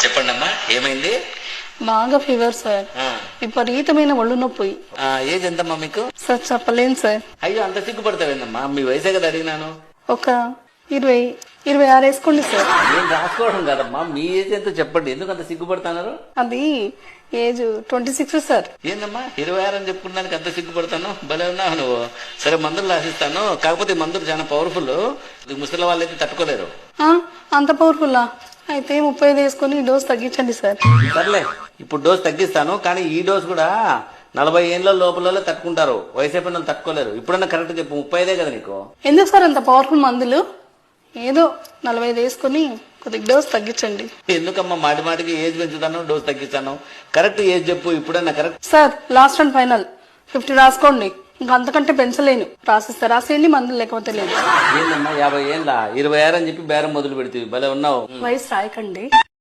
చెప్పండి అమ్మా, ఏమైంది? బాగా ఫీవర్ సార్, విపరీతమైన ఒళ్ళు నొప్పి. ఏజ్ ఎంతమ్మా మీకు? సార్ చెప్పలేను సార్. అయ్యో, అంత సిగ్గుపడతావేందమ్మా? మీ వయసే కదా అడిగినాను. ఒక 26 వేసుకోండి సార్. నేను రాసుకోవడం కదమ్మా, మీ ఏజ్ ఎంతో చెప్పండి. ఎందుకు అంత సిగ్గుపడతారు? అది ఏజ్ 26 సార్. ఏందమ్మా 26 అని చెప్పుకున్నానికి అంత సిగ్గుపడతాను? భలే ఉన్నావు నువ్వు. సరే, మందులు రాసిస్తాను. కాకపోతే ఈ మందులు చాలా పవర్ఫుల్. ముసలి వాళ్ళైతే తట్టుకోలేరు. అంత పవర్ఫుల్లా? అయితే 35 వేసుకొని డోస్ తగ్గించండి సార్. సర్లే, ఇప్పుడు డోస్ తగ్గిస్తాను. కానీ ఈ డోస్ కూడా 40 ఏళ్ళ లోపల తట్టుకుంటారు. వయసు అయిపోయిన వాళ్ళు తట్టుకోలేరు. ఇప్పుడన్నా కరెక్ట్ చెప్పు, 35 కదా నీకు? ఎందుకు సార్ అంత పవర్ఫుల్ మందులు? ఏదో 45 వేసుకొని కొద్దిగా డోస్ తగ్గించండి. ఎందుకమ్మా మాటి మాటికి ఏజ్ పెంచుతాను, డోస్ తగ్గిస్తాను? కరెక్ట్ ఏజ్ చెప్పు, ఇప్పుడన్నా correct. Sir last and final 50 రాసుకోండి. ఇంకా అంతకంటే పెంచలేను. రాసిస్తే రాసేయండి, మందులు లేకపోతే లేదు. ఏందమ్మా 50 ఏళ్ళ 26 అని చెప్పి బేరం మొదలు పెడుతుంది. భలే ఉన్నావు. వయసు రాయకండి.